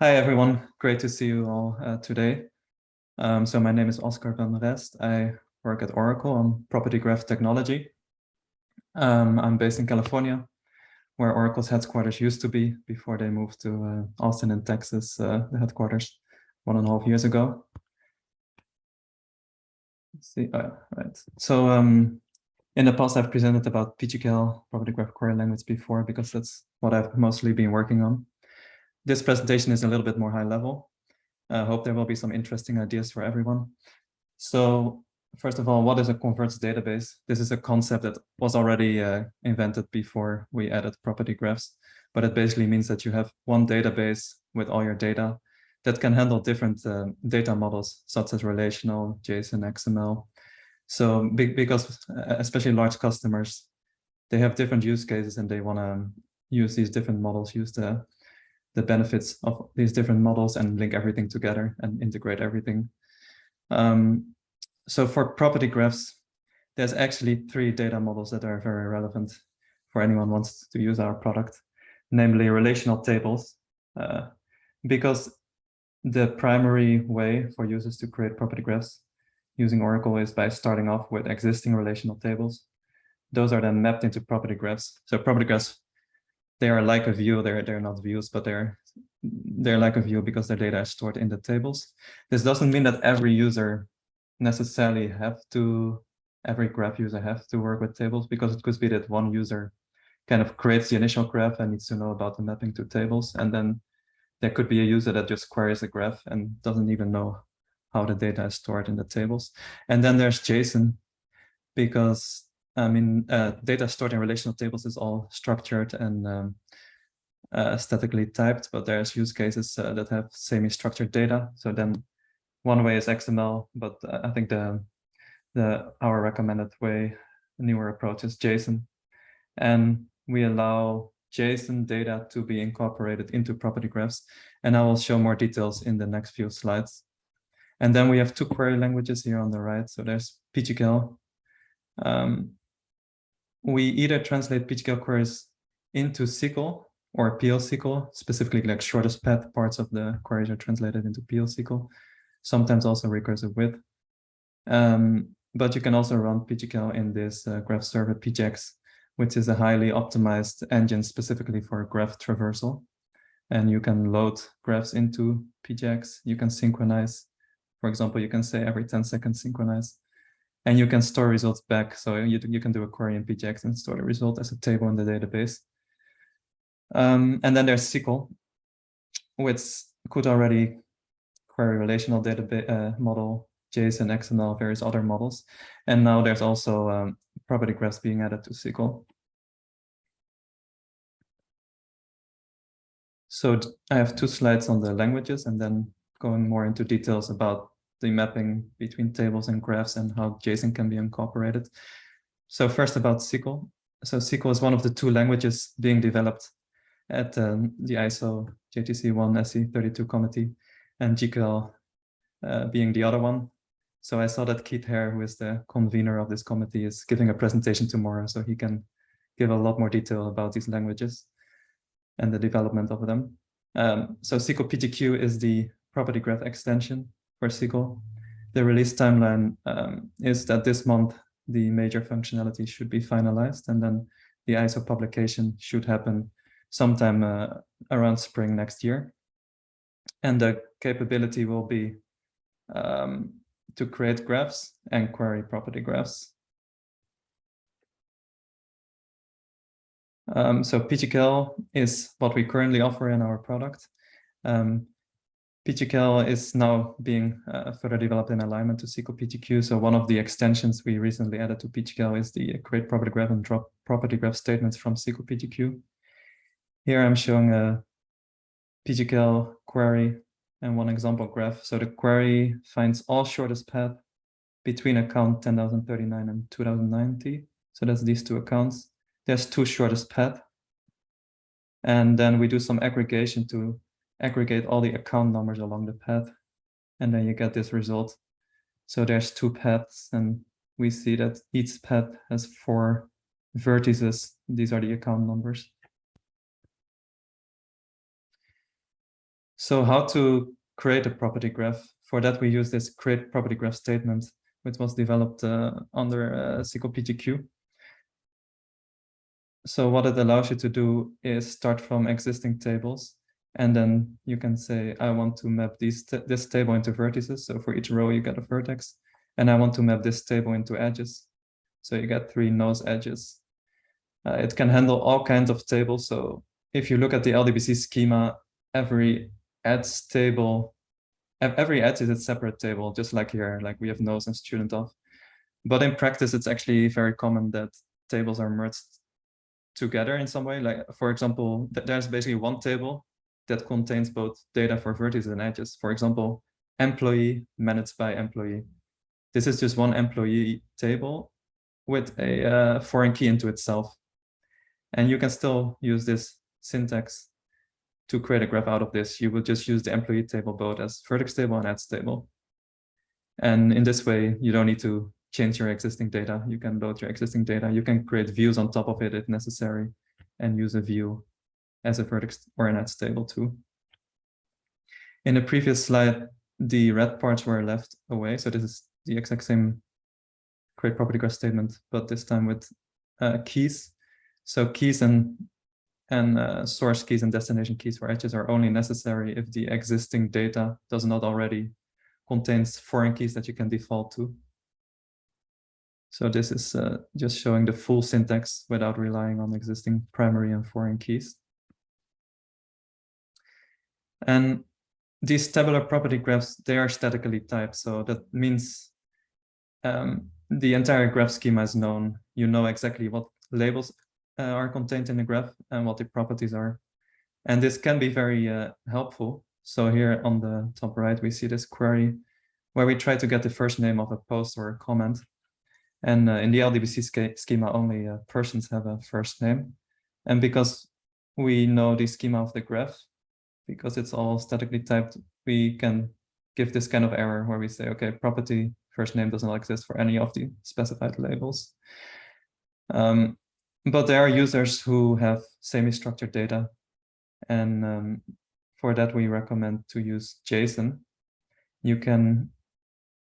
Hi, everyone. Great to see you all today. So my name is Oskar van Rest. I work at Oracle on property graph technology. I'm based in California, where Oracle's headquarters used to be before they moved to Austin in Texas, the headquarters 1.5 years ago. Let's see, right. So in the past, I've presented about PGKL, property graph query language, before, because that's what I've mostly been working on. This presentation is a little bit more high level. I hope there will be some interesting ideas for everyone. So first of all, what is a converged database? This is a concept that was already invented before we added property graphs, but it basically means that you have one database with all your data that can handle different data models, such as relational, JSON, XML. So because especially large customers, they have different use cases and they want to use these different models, use the benefits of these different models and link everything together and integrate everything. So for property graphs, there's actually 3 data models that are very relevant for anyone who wants to use our product, namely relational tables, because the primary way for users to create property graphs using Oracle is by starting off with existing relational tables. Those are then mapped into property graphs. So property graphs, they are like a view. They're not views, but they're like a view because their data is stored in the tables. This doesn't mean that every user necessarily every graph user have to work with tables, because it could be that one user kind of creates the initial graph and needs to know about the mapping to tables. And then there could be a user that just queries a graph and doesn't even know how the data is stored in the tables. And then there's JSON, because data stored in relational tables is all structured and statically typed, but there's use cases that have semi-structured data. So then one way is XML, but I think our recommended way, newer approach, is JSON. And we allow JSON data to be incorporated into property graphs. And I will show more details in the next few slides. And then we have 2 query languages here on the right. So there's PGKL. We either translate PGKL queries into SQL or PL/SQL, specifically like shortest path parts of the queries are translated into PL/SQL, sometimes also recursive width. But you can also run PGKL in this graph server PGX, which is a highly optimized engine specifically for graph traversal. And you can load graphs into PGX. You can synchronize. For example, you can say every 10 seconds synchronize. And you can store results back. So you can do a query in PGX and store the result as a table in the database. And then there's SQL, which could already query relational database model, JSON, XML, various other models. And now there's also property graphs being added to SQL. So I have 2 slides on the languages and then going more into details about the mapping between tables and graphs and how JSON can be incorporated. So first about SQL. So SQL is one of the 2 languages being developed at the ISO JTC1 SE32 committee, and GQL being the other one. So I saw that Keith Hare, who is the convener of this committee, is giving a presentation tomorrow, so he can give a lot more detail about these languages and the development of them. So SQL PGQ is the property graph extension for SQL. The release timeline is that this month the major functionality should be finalized, and then the ISO publication should happen sometime around spring next year. And the capability will be to create graphs and query property graphs. So PGKL is what we currently offer in our product. PGKL is now being further developed in alignment to SQL PGQ. So one of the extensions we recently added to PGKL is the create property graph and drop property graph statements from SQL PGQ. Here I'm showing a PGKL query and one example graph. So the query finds all shortest path between account 10,039 and 2090. So that's these 2 accounts. There's 2 shortest path. And then we do some aggregation to aggregate all the account numbers along the path. And then you get this result. So there's 2 paths, and we see that each path has 4 vertices. These are the account numbers. So how to create a property graph? For that, we use this create property graph statement, which was developed under SQL PGQ. So what it allows you to do is start from existing tables, and then you can say, I want to map this table into vertices. So for each row, you get a vertex, and I want to map this table into edges. So you get 3 nose edges. It can handle all kinds of tables. So if you look at the Ldbc schema, every edge table, every edge is a separate table, just like here, like we have nose and student of. But in practice, it's actually very common that tables are merged together in some way. Like, for example, there's basically one table that contains both data for vertices and edges. For example, employee managed by employee. This is just one employee table with a foreign key into itself. And you can still use this syntax to create a graph out of this. You will just use the employee table both as vertex table and edge table. And in this way, you don't need to change your existing data. You can load your existing data. You can create views on top of it if necessary, and use a view as a vertex or an edge table too. In the previous slide, the red parts were left away. So this is the exact same create property graph statement, but this time with keys. So keys and source keys and destination keys for edges are only necessary if the existing data does not already contains foreign keys that you can default to. So this is just showing the full syntax without relying on existing primary and foreign keys. And these tabular property graphs, they are statically typed. So that means the entire graph schema is known. You know exactly what labels are contained in the graph and what the properties are. And this can be very helpful. So here on the top right, we see this query where we try to get the first name of a post or a comment. And in the Ldbc schema, only persons have a first name. And because we know the schema of the graph, because it's all statically typed, we can give this kind of error where we say, okay, property first name does not exist for any of the specified labels. But there are users who have semi-structured data. And for that, we recommend to use JSON. You can,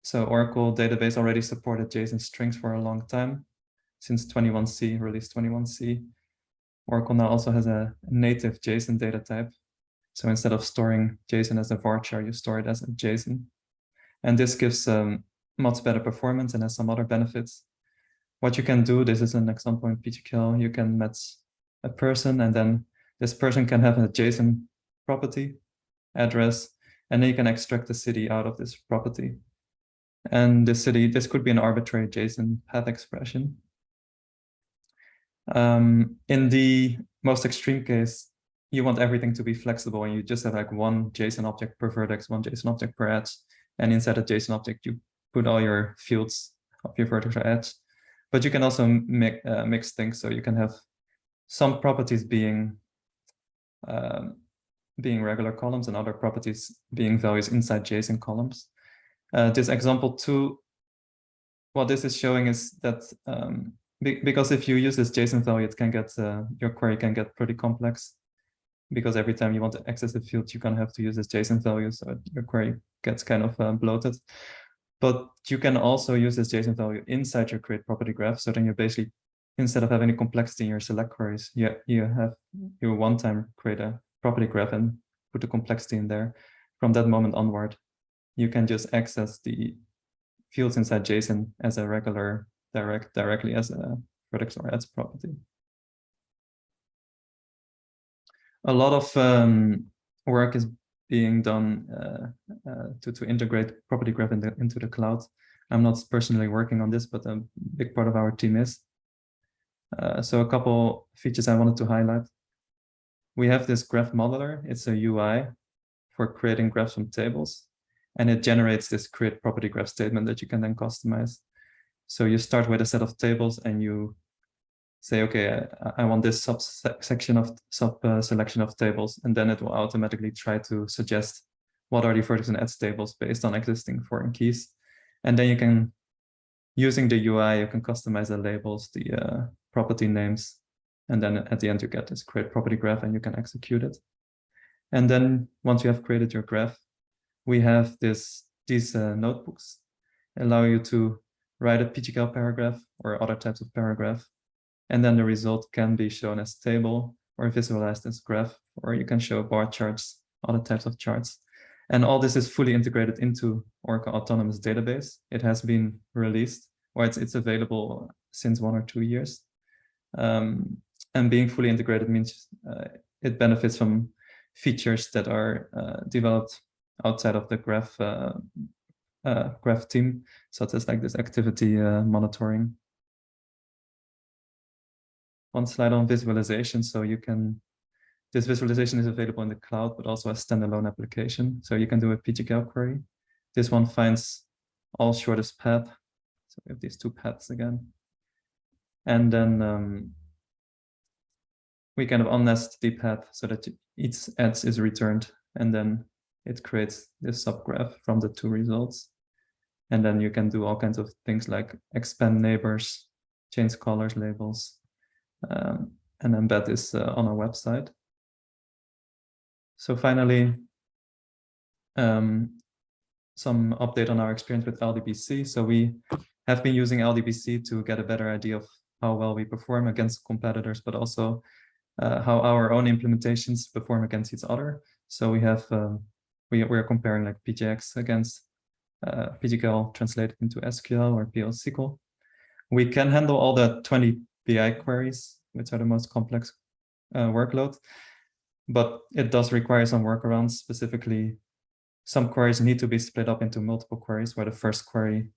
so Oracle database already supported JSON strings for a long time, since 21C, release 21C. Oracle now also has a native JSON data type. So instead of storing JSON as a varchar, you store it as a JSON. And this gives much better performance and has some other benefits. What you can do, this is an example in PGQL, you can match a person, and then this person can have a JSON property, address, and then you can extract the city out of this property. And the city, this could be an arbitrary JSON path expression. In the most extreme case, you want everything to be flexible, and you just have like one JSON object per vertex, one JSON object per edge. And inside a JSON object, you put all your fields of your vertex or edge. But you can also mix things. So you can have some properties being regular columns and other properties being values inside JSON columns. This example 2, what this is showing is that because if you use this JSON value, it can get your query can get pretty complex, because every time you want to access a field, you're going to have to use this JSON value, so your query gets kind of bloated. But you can also use this JSON value inside your create property graph. So then you basically, instead of having any complexity in your select queries, you one time create a property graph and put the complexity in there. From that moment onward, you can just access the fields inside JSON as a regular directly as a vertex or edge property. A lot of work is being done to integrate property graph into the cloud. I'm not personally working on this, but a big part of our team is. So a couple features I wanted to highlight. We have this graph modeler. It's a UI for creating graphs from tables, and it generates this create property graph statement that you can then customize. So you start with a set of tables and you say, okay, I want this selection of tables, and then it will automatically try to suggest what are the vertex and edge tables based on existing foreign keys. And then you can, using the UI, you can customize the labels, the property names, and then at the end you get this create property graph and you can execute it. And then once you have created your graph, we have these notebooks allow you to write a PGKL paragraph or other types of paragraph. And then the result can be shown as table or visualized as graph, or you can show bar charts, other types of charts. And all this is fully integrated into Orca Autonomous Database. It has been released, or it's available since 1 or 2 years. And being fully integrated means it benefits from features that are developed outside of the graph team, such as like this activity monitoring. One slide on visualization. So this visualization is available in the cloud, but also a standalone application. So you can do a PGKL query. This one finds all shortest path. So we have these 2 paths again. And then we kind of unnest the path so that each edge is returned, and then it creates this subgraph from the 2 results. And then you can do all kinds of things like expand neighbors, change colors, labels, and embed this on our website. So finally, some update on our experience with Ldbc. So we have been using Ldbc to get a better idea of how well we perform against competitors, but also how our own implementations perform against each other. So we have we're comparing like PGX against PGKL translated into SQL or PL SQL. We can handle all the 20 BI queries, which are the most complex workload, but it does require some workarounds. Specifically, some queries need to be split up into multiple queries, where the first query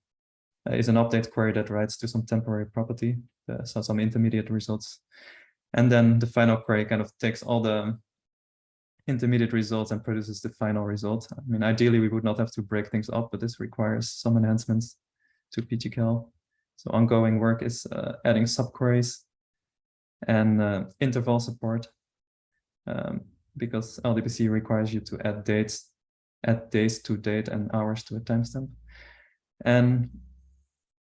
is an update query that writes to some temporary property, so some intermediate results. And then the final query kind of takes all the intermediate results and produces the final result. I mean, ideally, we would not have to break things up, but this requires some enhancements to PGKL. So ongoing work is adding subqueries and interval support, because Ldbc requires you to add days to date and hours to a timestamp. And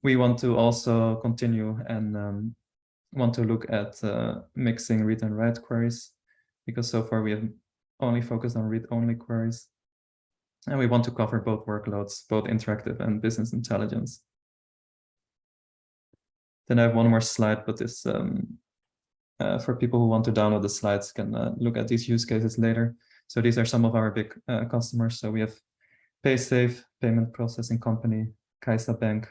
we want to also continue and want to look at mixing read and write queries, because so far we have only focused on read-only queries. And we want to cover both workloads, both interactive and business intelligence. Then I have one more slide, but this for people who want to download the slides can look at these use cases later. So these are some of our big customers. So we have PaySafe, payment processing company, Kaisa Bank,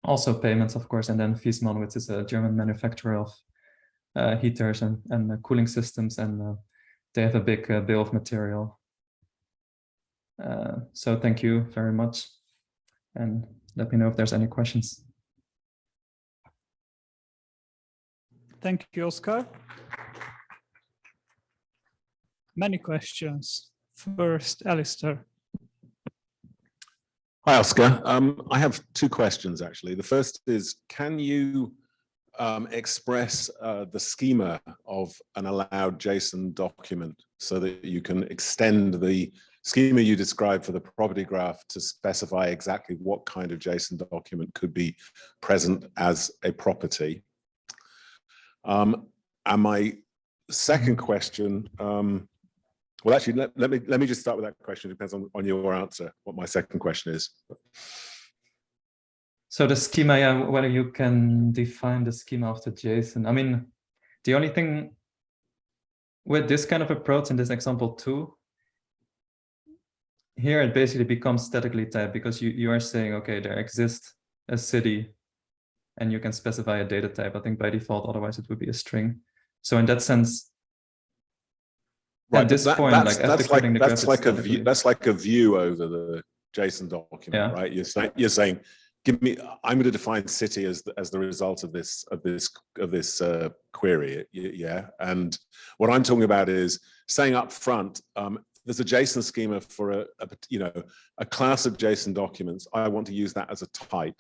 also payments, of course, and then Viessmann, which is a German manufacturer of heaters and cooling systems, and they have a big bill of material. So thank you very much, and let me know if there's any questions. Thank you, Oskar. Many questions. First, Alistair. Hi, Oskar. I have 2 questions, actually. The first is, can you express the schema of an allowed JSON document so that you can extend the schema you described for the property graph to specify exactly what kind of JSON document could be present as a property? And my second question, well, actually, let me just start with that question. It depends on your answer, what my second question is. So the schema, yeah, whether you can define the schema of the JSON. I mean, the only thing with this kind of approach in this example 2, here it basically becomes statically typed, because you are saying, okay, there exists a city and you can specify a data type. I think by default, otherwise it would be a string. So in that sense, right, at this point, like after creating the graph, that's like a view over the JSON document, yeah. Right? You're saying, I'm going to define city as the result of this query, yeah. And what I'm talking about is saying up front, there's a JSON schema for a class of JSON documents. I want to use that as a type.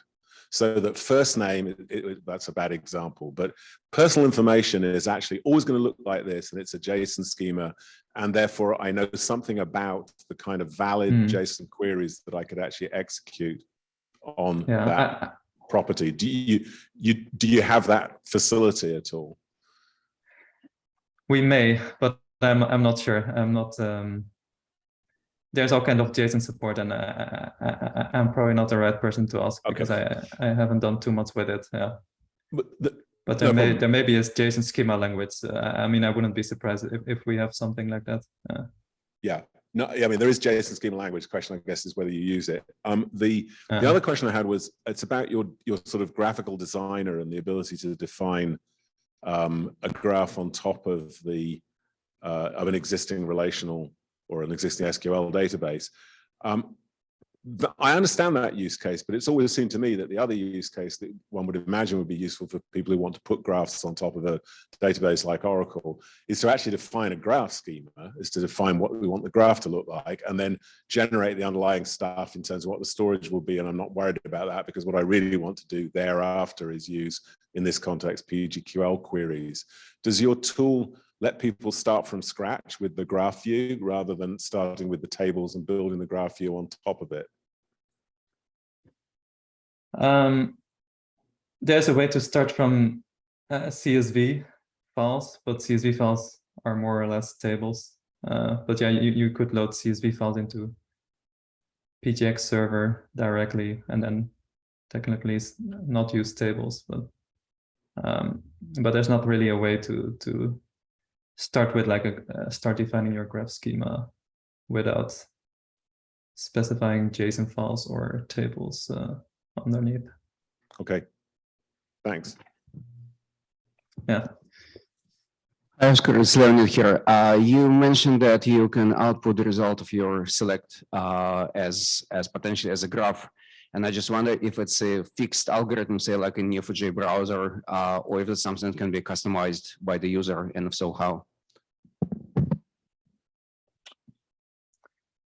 So that first name, that's a bad example, but personal information is actually always going to look like this, and it's a JSON schema, and therefore I know something about the kind of valid JSON queries that I could actually execute on that property. Do you have that facility at all? We may, but I'm not sure. I'm not. There's all kind of JSON support, and I'm probably not the right person to ask because I haven't done too much with it. Yeah. But there may be a JSON schema language. I mean, I wouldn't be surprised if we have something like that. Yeah. No, I mean, there is JSON schema language. Question, I guess, is whether you use it. The other question I had was, it's about your sort of graphical designer and the ability to define a graph on top of the of an existing relational or an existing SQL database. I understand that use case, but it's always seemed to me that the other use case that one would imagine would be useful for people who want to put graphs on top of a database like Oracle is to actually define a graph schema, is to define what we want the graph to look like, and then generate the underlying stuff in terms of what the storage will be. And I'm not worried about that because what I really want to do thereafter is use, in this context, PGQL queries. Does your tool let people start from scratch with the graph view rather than starting with the tables and building the graph view on top of it? There's a way to start from CSV files, but CSV files are more or less tables. But yeah, you could load CSV files into PGX server directly and then technically not use tables, but there's not really a way to start with like start defining your graph schema without specifying JSON files or tables underneath. Okay, thanks. Yeah. Hi, Oskar, it's Leonid here. You mentioned that you can output the result of your select as potentially as a graph. And I just wonder if it's a fixed algorithm, say like in Neo4j browser, or if it's something that can be customized by the user, and if so, how?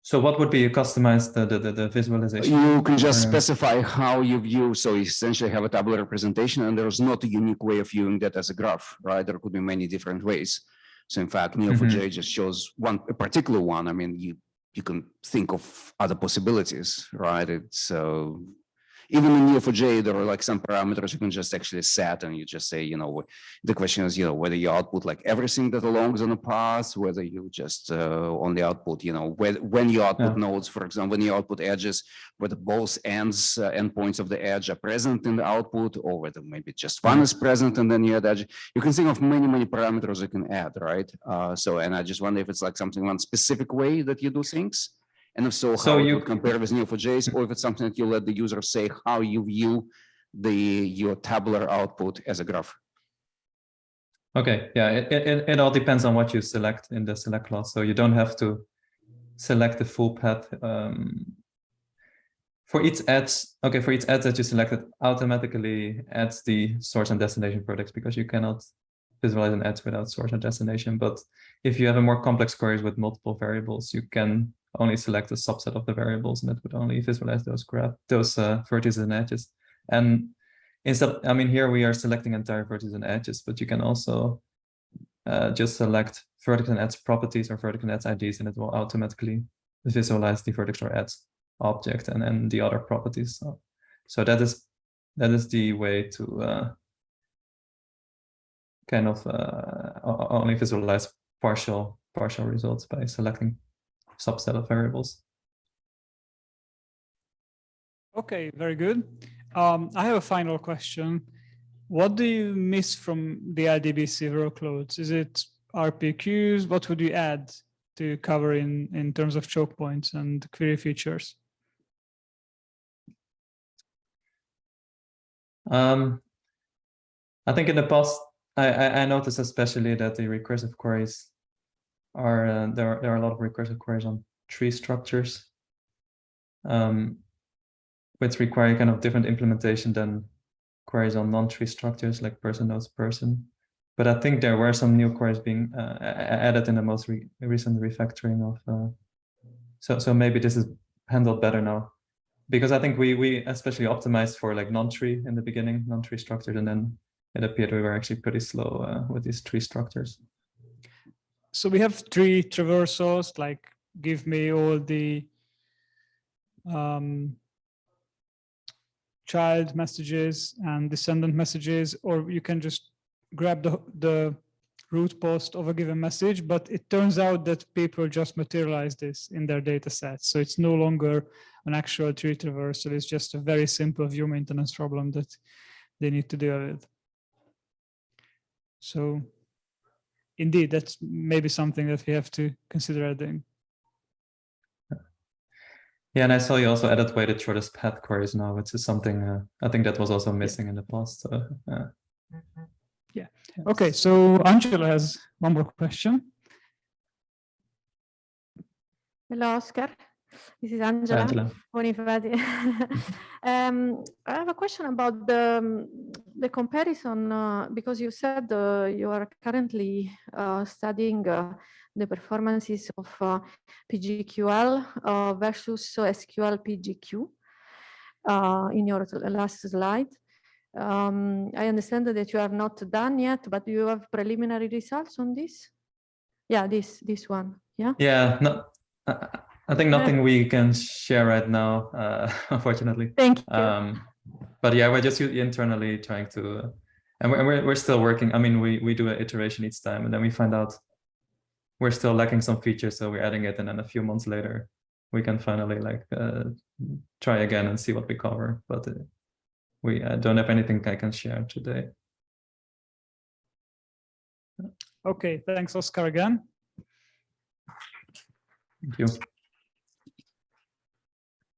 So what would be customized the visualization? You can just specify how you view. So you essentially have a tabular representation, and there's not a unique way of viewing that as a graph, right? There could be many different ways. So in fact, Neo4j just shows a particular one. I mean, you can think of other possibilities, right? It's even in Neo4j, there are like some parameters you can just actually set, and you just say, you know, the question is, you know, whether you output like everything that belongs on a path, whether you just only output, you know, when you output nodes, for example, when you output edges, whether both endpoints of the edge are present in the output, or whether maybe just one is present and then you add edge. You can think of many parameters you can add, right? And I just wonder if it's like something, one specific way that you do things. And if so, how you would compare with Neo4j, or if it's something that you let the user say how you view your tabular output as a graph. Okay, yeah, it all depends on what you select in the select clause. So you don't have to select the full path. For each edge, okay, for each edge that you selected, automatically adds the source and destination products because you cannot visualize an edge without source and destination. But if you have a more complex queries with multiple variables, you can only select a subset of the variables, and it would only visualize those vertices and edges. And instead, I mean, here we are selecting entire vertices and edges, but you can also just select vertex and edge properties or vertex and edge IDs, and it will automatically visualize the vertex or edge object and then the other properties. So that is the way to kind of only visualize partial results by selecting subset of variables. Okay, very good. I have a final question. What do you miss from the Ldbc workloads? Is it RPQs? What would you add to cover in terms of choke points and query features? I think in the past, I noticed especially that the recursive queries are there are a lot of recursive queries on tree structures, which require kind of different implementation than queries on non-tree structures like person knows person. But I think there were some new queries being added in the most recent refactoring of. So maybe this is handled better now, because I think we especially optimized for like non-tree in the beginning, non-tree structures, and then it appeared we were actually pretty slow with these tree structures. So we have three traversals, like give me all the child messages and descendant messages, or you can just grab the root post of a given message, but it turns out that people just materialize this in their data sets. So it's no longer an actual tree traversal. It's just a very simple view maintenance problem that they need to deal with. So indeed, that's maybe something that we have to consider adding. Yeah, and I saw you also added weighted shortest path queries now, which is something I think that was also missing in the past. So, yeah. Okay, so Angela has one more question. Hello, Oskar. This is Angela. Angela. I have a question about the comparison, because you said you are currently studying the performances of PGQL versus SQL PGQ in your last slide. I understand that you are not done yet, but do you have preliminary results on this? Yeah, this one. Yeah. Yeah, no, I think nothing we can share right now, unfortunately. Thank you. But yeah, we're just internally trying to, and we're still working. I mean, we do an iteration each time, and then we find out we're still lacking some features, so we're adding it, and then a few months later, we can finally like try again and see what we cover. But we don't have anything I can share today. Okay, thanks, Oskar, again. Thank you.